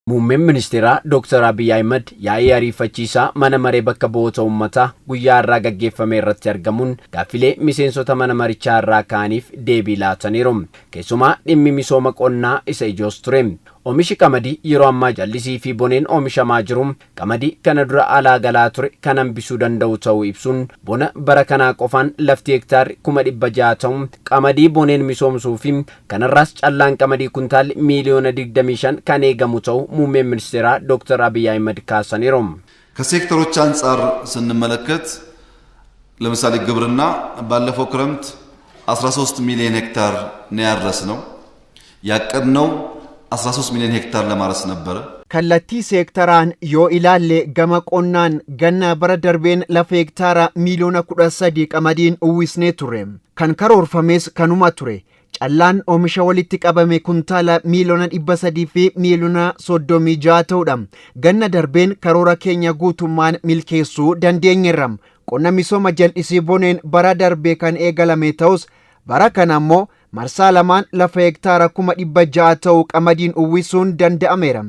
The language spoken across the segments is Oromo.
Muummeen ministeeraa Dr. Abiy Ahmed yaa'ii ariifachiisaa mana maree bakka bu'oota uummataa guyyaa irraa gaggeeffame irratti argamuun gaaffilee miseensota mana marichaa irraa ka'aniif deebii laataniiru. Keessumaa dhimmi misooma qonnaa isa ijoos ture. Oomishi qamadii yeroo ammaa jallisii fi boneen oomishamaa jiru. Qamadii kana dura alaa galaa ture kan hambisuu danda'u ta'uu ibsuun bona bara kanaa qofaan lafti hektaarri 600 ta'u qamadii boneen misoomsuu fi kanarraas callaan qamadii kuntaalli miiliyoona 25 kan eegamu ta'u muummeen ministeeraa Dr. Abiy Ahmed ካሰኒሮም ከሴክተሮች አንፃር ስንመለከት ለምሳሌ ግብርና ባለፈው ክረምት 13 ሚሊዮን ሄክታር ነው ያረስነው ያቀድነው 13 ሚሊዮን ሄክታር ለማረስ ነበር ከለቲ ሴክተራን ዮ ኢላሌ ገመቆናን ገና በረ ደርቤን ለፈ ሄክታራ ሚሊዮና 13 ቀመዲን ኡዊስኔ ቱሬም ከንከሮርፈሜስ ከኑማ ቱሬ callaan oomisha walitti qabame kuntaala miiliyoona 300 fi miiliyoona 36 ta'udha. Ganna darbeen karoora keenya guutummaan milkeessuu dandeenyeerra. Qonna misooma jal'isii boneen bara darbee kan eegalame ta'us bara kana ammoo marsaa lamaan lafa hektaara 600 ta'u qamadiin uwwisuun danda'ameera.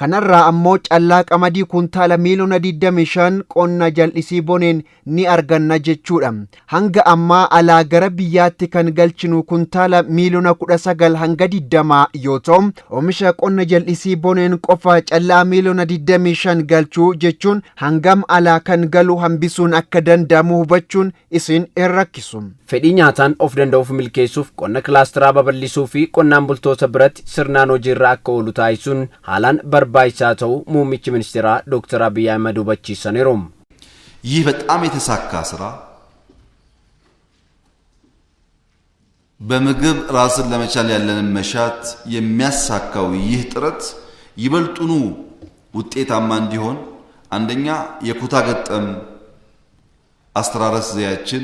Kanarraa ammoo callaa qamadii kuntaala miiliyoona 25 qonna jal'isii boneen ni arganna jechuudha. Hanga ammaa alaa gara biyyaatti kan galchinu kuntaala miiliyoona 19 hanga 20 yoo ta'u oomisha qonna jal'isii boneen qofa callaa miiliyoona 25 galchuu jechuun hangam alaa kan galu hambisuun akka danda'amu hubachuun isin rakkisu. Fedhii nyaataan of danda'uuf milkeessuuf qonna kilaasteraa babal'isuu fi qonnaan bultoota biratti sirnaan hojiirra akka oolu taasisuun haalaan barbaachisaa ta'uu muummichi ministeeraa Dr. Abiy Ahmed hubachiisaniiru. ይህ በጣም የተሳካ ስራ በምግብ ራስን ለመቻል ያለንን መሻት የሚያሳካው ይህ ጥረት ይበልጡኑ ውጤታማ እንዲሆን አንደኛ የኩታ ገጠም አስተራረስ ዘያችን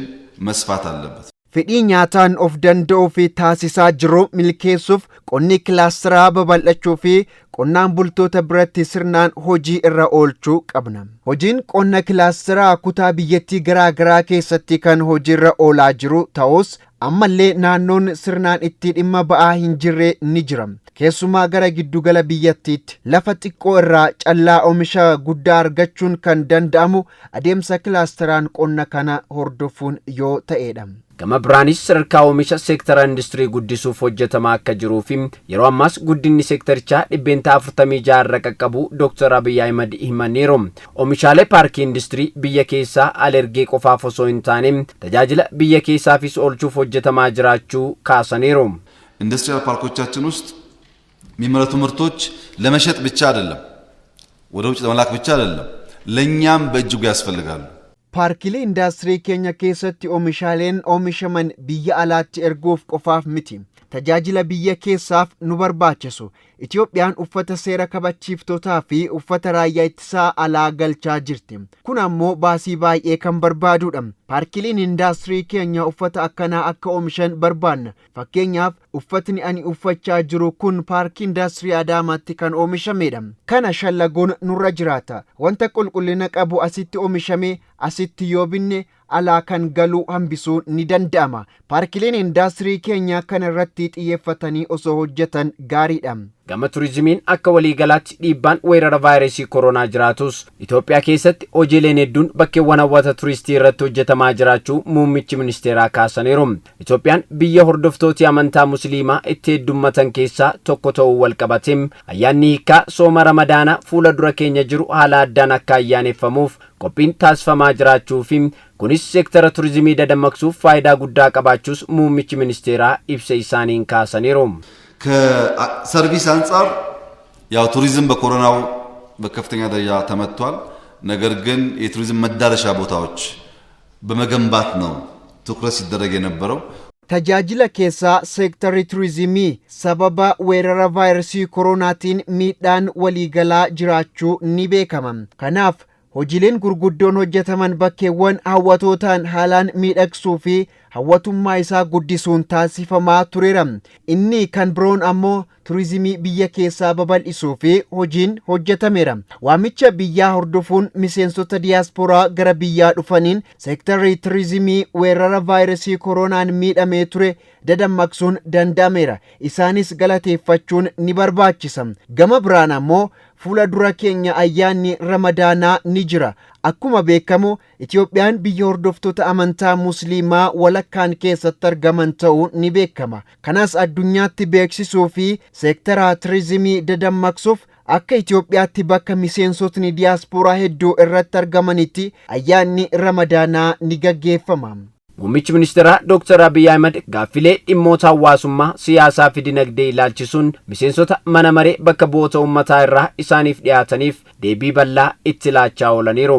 መስፋት አለበት። Fedhii nyaataan of danda'uu fi taasisaa jiru milkeessuuf qonni kilaasteraa babal'achuu fi qonnaan bultoota biratti sirnaan hojii irra oolchuu qabna. Hojiin qonna kilaasteraa kutaa biyyattii garaa garaa keessatti kan hojiirra oolaa jiru ta'us ammallee naannoon sirnaan itti dhimma ba'aa hin jirre ni jira. Keessumaa gara giddugala biyyattiitti lafa xiqqoo irraa callaa oomisha guddaa argachuun kan danda'amu adeemsa kilaasteraan qonna kana hordofuun yoo ta'edha. Gama biraanis sadarkaa oomisha seektara industirii guddisuuf hojjetamaa akka jiruu fi yeroo ammaas guddinni seektarichaa 46 irra qaqqabu Dr. Abiy Ahmed himaniiru. Oomishaalee paarkii industirii biyya keessaa alergee qofaaf osoo hin taane tajaajila biyya keessaafis oolchuuf hojjetamaa jiraachuu kaasaniiru. ኢንዱስትሪያል ፓርኮቻችን ውስጥ የሚመረቱ ምርቶች ለመሸጥ ብቻ አይደለም ወደ ውጭ ለመላክ ብቻ አይደለም ለኛም በእጅጉ ያስፈልጋሉ። Paarkilee indaastirii keenya keessatti oomishaaleen oomishaman biyya alaatti erguuf qofaaf miti. Tajaajila biyya keessaaf nu barbaachisu. Itoophiyaan uffata seera kabachiiftotaa fi uffata raayyaa ittisaa alaa galchaa jirti. Kun ammoo baasii baay'ee kan barbaadudha. Paarkileen indaastirii keenya uffata akkanaa akka oomishan barbaanna. Fakkeenyaaf uffatni ani uffachaa jiru kun paarkii indaastirii Adaamaatti kan oomishamedha. Kana shallaguun nurra jiraata. Wanta qulqullina qabu asitti oomishamee asitti yoo binne alaa kan galuu hambisuu ni danda'ama. Paarkileen indaastirii keenya kana irratti xiyyeeffatanii osoo hojjetan gaariidha. Gama turizimiin akka waliigalaatti dhiibbaan weerara vaayirasii koronaa jiraatus Itoophiyaa keessatti hojiileen hedduun bakkeewwan hawwata turistii irratti hojjetamaa jiraachuu muummichi ministeeraa kaasaniiru. Itoophiyaan biyya hordoftooti amantaa musliimaa itti heddummatan keessaa tokko ta'uu walqabateem ayyaanni hiikaa sooma ramadaanaa fuula dura keenya jiru haala addaan akka ayyaaneffamuuf qophiin taasifamaa jiraachuu fi kunis seektara turizimii dadamaqsuuf faayidaa guddaa qabaachuus muummichi ministeeraa ibsa isaaniin kaasaniiru. ከሰርቪስ አንፃር ያው ቱሪዝም በኮሮናው በከፍተኛ ደረጃ ተመቷል። ነገር ግን የቱሪዝም መዳረሻ ቦታዎች በመገንባት ነው ትኩረት ሲደረግ የነበረው። Tajaajila keessaa seektarri turizimii sababa weerara vaayirasii koronaatiin miidhaan waliigalaa jiraachuu ni beekama. Kanaaf hojiileen gurguddoon hojjetaman bakkeewwan hawwatootaan haalaan miidhagsuu fi hawwatummaa isaa guddisuun taasifamaa tureera. Inni kan biroon ammoo turizimii biyya keessaa babal'isuu fi hojiin hojjetameera. Waamicha biyyaa hordofuun miseensota diyaasporaa gara biyyaa dhufaniin seektarri turizimii weerara vaayirasii koronaan miidhamee ture dadammaqsuun danda'ameera. Isaanis galateeffachuun ni barbaachisa. Gama biraan ammoo fuula dura keenya ayyaanni Ramadaanaa ni jira. Akkuma beekamu Itoophiyaan biyya hordoftoota amantaa Musliimaa walakkaan keessatti argaman ta'uun ni beekama. Kanas addunyaatti beeksisuu fi seektara turizimii dadammaqsuuf akka Itoophiyaatti bakka miseensotni diyaaspooraa hedduu irratti argamanitti ayyaanni Ramadaanaa ni gaggeeffama. Muummichi ministeeraa Dr. Abiy Ahmed gaaffilee dhimmoota hawaasummaa, siyaasaa fi dinagdee ilaalchisuun miseensota mana maree bakka bu'oota uummataa irraa isaaniif dhiyaataniif deebii bal'aa itti laachaa oolaniiru.